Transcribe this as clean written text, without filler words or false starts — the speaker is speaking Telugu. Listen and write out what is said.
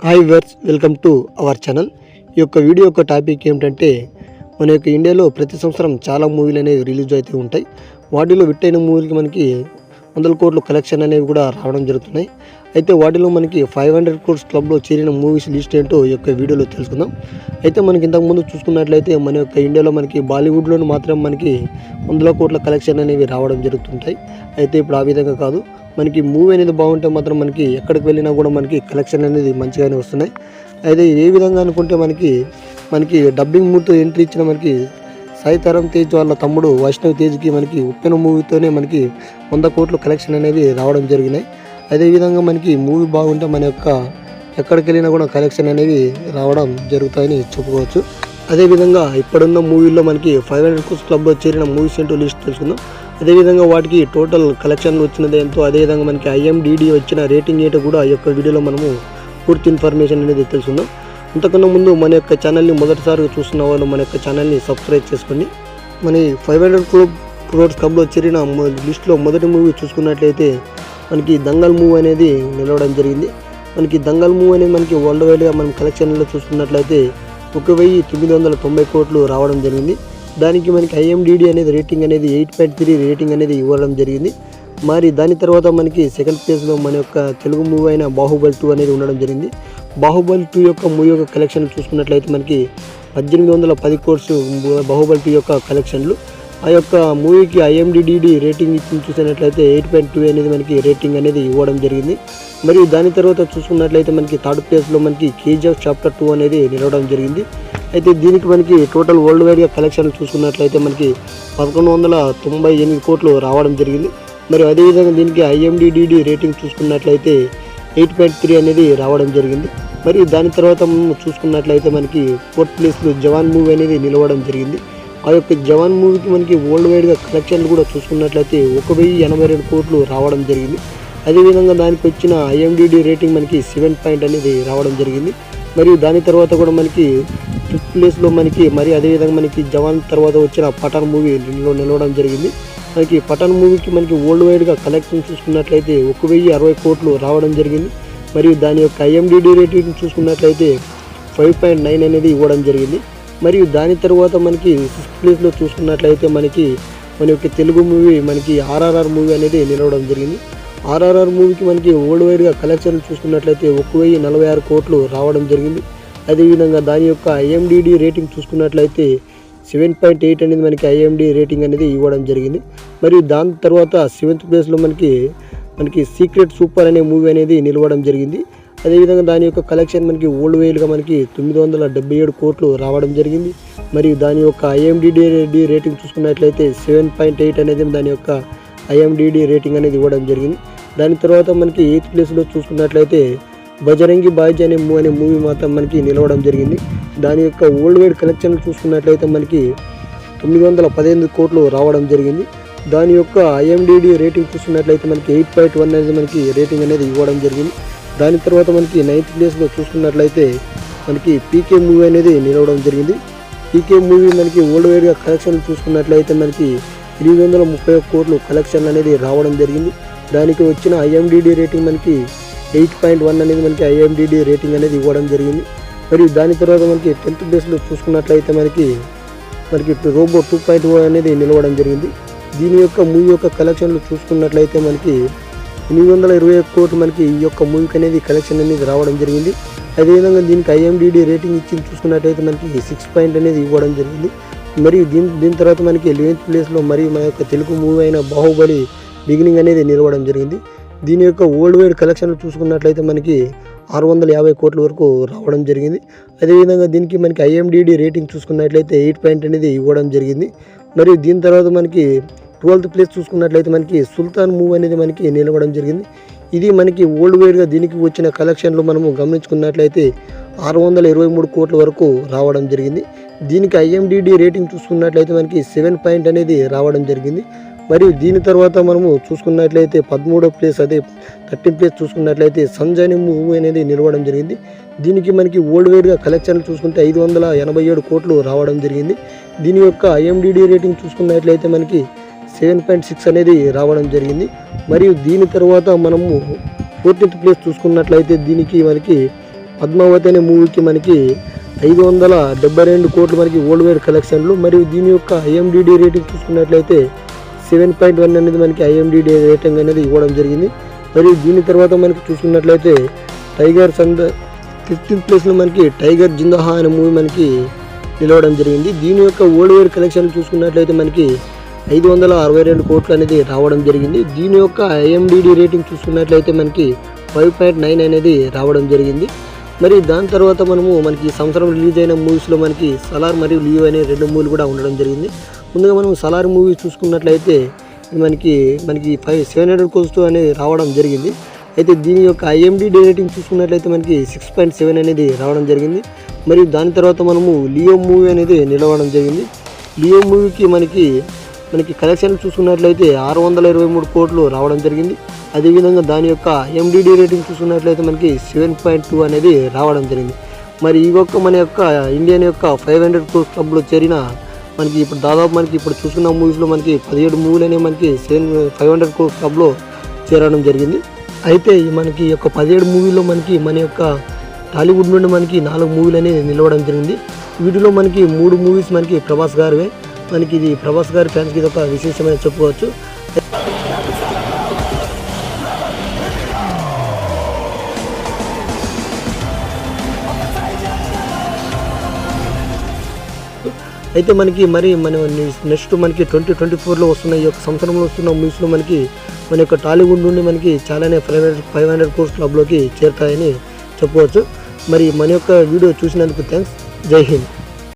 Hi viewers, welcome to our channel. ఈ యొక్క వీడియో యొక్క టాపిక్ ఏమిటంటే, మన యొక్క ఇండియాలో ప్రతి సంవత్సరం చాలా మూవీలు అనేవి రిలీజ్ అవుతూ ఉంటాయి. వాటిలో హిట్ అయిన మూవీలకి మనకి 100 కోట్ల కలెక్షన్ అనేవి కూడా రావడం జరుగుతున్నాయి. అయితే వాటిలో మనకి 500 క్రోర్స్ క్లబ్లో చేరిన మూవీస్ లిస్ట్ ఏంటో ఈ యొక్క వీడియోలో తెలుసుకుందాం. అయితే మనకి ఇంతకుముందు చూసుకున్నట్లయితే మన యొక్క ఇండియాలో మనకి బాలీవుడ్లో మాత్రం మనకి 100 కోట్ల కలెక్షన్ అనేవి రావడం జరుగుతుంటాయి. అయితే ఇప్పుడు ఆ విధంగా కాదు, మనకి మూవీ అనేది బాగుంటే మాత్రం మనకి ఎక్కడికి వెళ్ళినా కూడా మనకి కలెక్షన్ అనేది మంచిగానే వస్తున్నాయి. అయితే ఏ విధంగా అనుకుంటే మనకి డబ్బింగ్ మూవీతో ఎంట్రీ ఇచ్చిన మనకి సాయి తరం తేజ్ వాళ్ళ తమ్ముడు వైష్ణవ్ తేజ్కి మనకి ఉప్పెన మూవీతోనే మనకి 100 కోట్ల కలెక్షన్ అనేది రావడం జరిగినాయి. అదేవిధంగా మనకి మూవీ బాగుంటే మన యొక్క ఎక్కడికి వెళ్ళినా కూడా కలెక్షన్ అనేవి రావడం జరుగుతాయని చెప్పుకోవచ్చు. అదేవిధంగా ఇప్పుడున్న మూవీల్లో మనకి 500 క్రోర్స్ క్లబ్లో చేరిన మూవీస్ ఏంటో లిస్ట్ తెలుసుకుందాం. అదేవిధంగా వాటికి టోటల్ కలెక్షన్లు వచ్చినది ఎంతో, అదేవిధంగా మనకి IMDb వచ్చిన రేటింగ్ ఏంటో కూడా ఈ యొక్క వీడియోలో మనము పూర్తి ఇన్ఫర్మేషన్ అనేది తెలుసుకుందాం. అంతకన్నా ముందు మన యొక్క ఛానల్ని మొదటిసారిగా చూస్తున్న వాళ్ళు మన యొక్క ఛానల్ని సబ్స్క్రైబ్ చేసుకోండి. మన 500 క్రోర్స్ క్లబ్లో చేరిన లిస్ట్లో మొదటి మూవీ చూసుకున్నట్లయితే మనకి దంగల్ మూవీ అనేది నిలవడం జరిగింది. మనకి దంగల్ మూవీ అనేది మనకి వరల్డ్ వైడ్గా మనం కలెక్షన్లో చూసుకున్నట్లయితే 1990 కోట్లు రావడం జరిగింది. దానికి మనకి IMDb అనేది రేటింగ్ అనేది 8.3 రేటింగ్ అనేది ఇవ్వడం జరిగింది. మరి దాని తర్వాత మనకి సెకండ్ ప్లేస్లో మన యొక్క తెలుగు మూవీ అయిన బాహుబలి 2 అనేది ఉండడం జరిగింది. బాహుబలి 2 యొక్క మూవీ యొక్క కలెక్షన్ చూసుకున్నట్లయితే మనకి 1810 కోర్స్ బాహుబలి 2 యొక్క కలెక్షన్లు. ఆ యొక్క మూవీకి IMDb రేటింగ్ చూసినట్లయితే 8.2 అనేది మనకి రేటింగ్ అనేది ఇవ్వడం జరిగింది. మరియు దాని తర్వాత చూసుకున్నట్లయితే మనకి థర్డ్ ప్లేస్లో మనకి KGF చాప్టర్ 2 అనేది నిలవడం జరిగింది. అయితే దీనికి మనకి టోటల్ వరల్డ్ వైడ్గా కలెక్షన్లు చూసుకున్నట్లయితే మనకి 1198 కోట్లు రావడం జరిగింది. మరియు అదేవిధంగా దీనికి IMDb రేటింగ్ చూసుకున్నట్లయితే 8.3 అనేది రావడం జరిగింది. మరియు దాని తర్వాత మనం చూసుకున్నట్లయితే మనకి ఫోర్త్ ప్లేస్లో జవాన్ మూవీ అనేది నిలవడం జరిగింది. ఆ యొక్క జవాన్ మూవీకి మనకి వరల్డ్ వైడ్గా కలెక్షన్లు కూడా చూసుకున్నట్లయితే 1082 కోట్లు రావడం జరిగింది. అదేవిధంగా దానికి వచ్చిన IMDb రేటింగ్ మనకి 7 పాయింట్ అనేది రావడం జరిగింది. మరియు దాని తర్వాత కూడా మనకి ఫిఫ్త్ ప్లేస్లో మనకి అదేవిధంగా మనకి జవాన్ తర్వాత వచ్చిన పఠాన్ మూవీ నిలవడం జరిగింది. మనకి పఠాన్ మూవీకి మనకి వరల్డ్ వైడ్గా కలెక్షన్ చూసుకున్నట్లయితే 1060 కోట్లు రావడం జరిగింది. మరియు దాని యొక్క IMDb రేటింగ్ చూసుకున్నట్లయితే 5.9 అనేది ఇవ్వడం జరిగింది. మరియు దాని తర్వాత మనకి సిక్స్త్ ప్లేస్లో చూసుకున్నట్లయితే మన యొక్క తెలుగు మూవీ మనకి RRR మూవీ అనేది నిలవడం జరిగింది. RRR మూవీకి మనకి వరల్డ్ వైడ్గా కలెక్షన్ చూసుకున్నట్లయితే 1046 కోట్లు రావడం జరిగింది. అదేవిధంగా దాని యొక్క IMDb రేటింగ్ చూసుకున్నట్లయితే 7.8 అనేది మనకి IMDb రేటింగ్ అనేది ఇవ్వడం జరిగింది. మరియు దాని తర్వాత సెవెంత్ ప్లేస్లో మనకి సీక్రెట్ సూపర్ అనే మూవీ అనేది నిలవడం జరిగింది. అదేవిధంగా దాని యొక్క కలెక్షన్ మనకి వరల్డ్ వైడ్గా మనకి 977 కోట్లు రావడం జరిగింది. మరియు దాని యొక్క IMDb రేటింగ్ చూసుకున్నట్లయితే 7.8 అనేది దాని యొక్క IMDb రేటింగ్ అనేది ఇవ్వడం జరిగింది. దాని తర్వాత మనకి ఎయిత్ ప్లేస్లో చూసుకున్నట్లయితే బజరంగి భాయ్జాన్ అనే మూవీ మాత్రం మనకి నిలవడం జరిగింది. దాని యొక్క వరల్డ్ వైడ్ కలెక్షన్ చూసుకున్నట్లయితే మనకి 915 కోట్లు రావడం జరిగింది. దాని యొక్క IMDb రేటింగ్ చూసుకున్నట్లయితే మనకి 8.1 అనేది మనకి రేటింగ్ అనేది ఇవ్వడం జరిగింది. దాని తర్వాత మనకి నైన్త్ ప్లేస్లో చూసుకున్నట్లయితే మనకి PK మూవీ అనేది నిలవడం జరిగింది. PK మూవీ మనకి వరల్డ్ వైడ్గా కలెక్షన్ చూసుకున్నట్లయితే మనకి 830 కోట్లు కలెక్షన్ అనేది రావడం జరిగింది. దానికి వచ్చిన IMDb రేటింగ్ మనకి 8.1 అనేది మనకి IMDb రేటింగ్ అనేది ఇవ్వడం జరిగింది. మరియు దాని తర్వాత మనకి 10th ప్లేస్లో చూసుకున్నట్లయితే మనకి రోబో 2.0 అనేది నిలవడం జరిగింది. దీని యొక్క మూవీ యొక్క కలెక్షన్లు చూసుకున్నట్లయితే మనకి 820 కోట్లు మనకి ఈ యొక్క మూవీకి అనేది కలెక్షన్ అనేది రావడం జరిగింది. అదేవిధంగా దీనికి IMDb రేటింగ్ ఇచ్చి చూసుకున్నట్లయితే మనకి 6 పాయింట్ అనేది ఇవ్వడం జరిగింది. మరియు దీని తర్వాత మనకి 11th ప్లేస్లో మన యొక్క తెలుగు మూవీ అయిన బాహుబలి బిగినింగ్ అనేది నిలవడం జరిగింది. దీని యొక్క వరల్డ్ వైడ్ కలెక్షన్లు చూసుకున్నట్లయితే మనకి 650 కోట్ల వరకు రావడం జరిగింది. అదేవిధంగా దీనికి మనకి IMDb రేటింగ్ చూసుకున్నట్లయితే 8 పాయింట్ అనేది ఇవ్వడం జరిగింది. మరియు దీని తర్వాత మనకి 12th ప్లేస్ చూసుకున్నట్లయితే మనకి సుల్తాన్ మూవీ అనేది మనకి నిలవడం జరిగింది. ఇది మనకి వరల్డ్ వైడ్గా దీనికి వచ్చిన కలెక్షన్లు మనము గమనించుకున్నట్లయితే 623 కోట్ల వరకు రావడం జరిగింది. దీనికి IMDb రేటింగ్ చూసుకున్నట్లయితే మనకి 7 పాయింట్ అనేది రావడం జరిగింది. మరియు దీని తర్వాత మనము చూసుకున్నట్లయితే 13వ ప్లేస్ అదే 13th ప్లేస్ చూసుకున్నట్లయితే సంజాని మూవీ అనేది నిలవడం జరిగింది. దీనికి మనకి వరల్డ్ వైడ్గా కలెక్షన్లు చూసుకుంటే 587 కోట్లు రావడం జరిగింది. దీని యొక్క IMDb రేటింగ్ చూసుకున్నట్లయితే మనకి 7.6 అనేది రావడం జరిగింది. మరియు దీని తర్వాత మనము 14th ప్లేస్ చూసుకున్నట్లయితే దీనికి మనకి పద్మావతి అనే మూవీకి మనకి 572 కోట్లు మనకి వరల్డ్ వైడ్ కలెక్షన్లు. మరియు దీని యొక్క ఐఎండిడి రేటింగ్ చూసుకున్నట్లయితే 7.1 అనేది మనకి ఐఎండిడి రేటింగ్ అనేది ఇవ్వడం జరిగింది. మరియు దీని తర్వాత మనకి చూసుకున్నట్లయితే టైగర్ సంద 15th ప్లేస్లో మనకి టైగర్ జిందాహా అనే మూవీ మనకి నిలవడం జరిగింది. దీని యొక్క వరల్డ్ వైడ్ కలెక్షన్లు చూసుకున్నట్లయితే మనకి 562 కోట్లు అనేది రావడం జరిగింది. దీని యొక్క ఐఎండిడి రేటింగ్ చూసుకున్నట్లయితే మనకి 5.9 అనేది రావడం జరిగింది. మరి దాని తర్వాత మనకి ఈ సంవత్సరం రిలీజ్ అయిన మూవీస్లో మనకి సలార్ మరియు లియో అనే 2 మూవీలు కూడా ఉండడం జరిగింది. ముందుగా మనం సలార్ మూవీ చూసుకున్నట్లయితే మనకి 700 కోర్స్ అనేది రావడం జరిగింది. అయితే దీని యొక్క ఐఎండిడి రేటింగ్ చూసుకున్నట్లయితే మనకి 6.7 అనేది రావడం జరిగింది. మరియు దాని తర్వాత లియో మూవీ అనేది నిలవడం జరిగింది. లియో మూవీకి మనకి కలెక్షన్ చూసుకున్నట్లయితే 623 కోట్లు రావడం జరిగింది. అదేవిధంగా దాని యొక్క ఎండిడి రేటింగ్ చూసుకున్నట్లయితే మనకి 7.2 అనేది రావడం జరిగింది. మరి ఈ మన యొక్క ఇండియన్ యొక్క 500 క్రోర్స్ క్లబ్లో చేరిన మనకి ఇప్పుడు దాదాపు ఇప్పుడు చూసుకున్న మూవీస్లో మనకి 17 మూవీలు అనేవి మనకి 500 క్రోర్స్ క్లబ్లో చేరడం జరిగింది. అయితే మనకి యొక్క 17 మూవీలో మన యొక్క టాలీవుడ్ నుండి మనకి 4 మూవీలు అనేది నిలవడం జరిగింది. వీటిలో మనకి 3 మూవీస్ మనకి ప్రభాస్ గారివే. మనకి ఇది ప్రభాస్ గారి ఫ్యాన్స్కి ఇది ఒక విశేషమైన చెప్పుకోవచ్చు. అయితే మన నెక్స్ట్ మనకి 2024లో వస్తున్న ఈ యొక్క సంవత్సరంలో వస్తున్న మూవీస్లో మన యొక్క టాలీవుడ్ నుండి మనకి చాలానే 500 క్రోర్స్ క్లబ్లోకి చేరుతాయని చెప్పుకోవచ్చు. మరి మన యొక్క వీడియో చూసినందుకు థ్యాంక్స్. జై హింద్.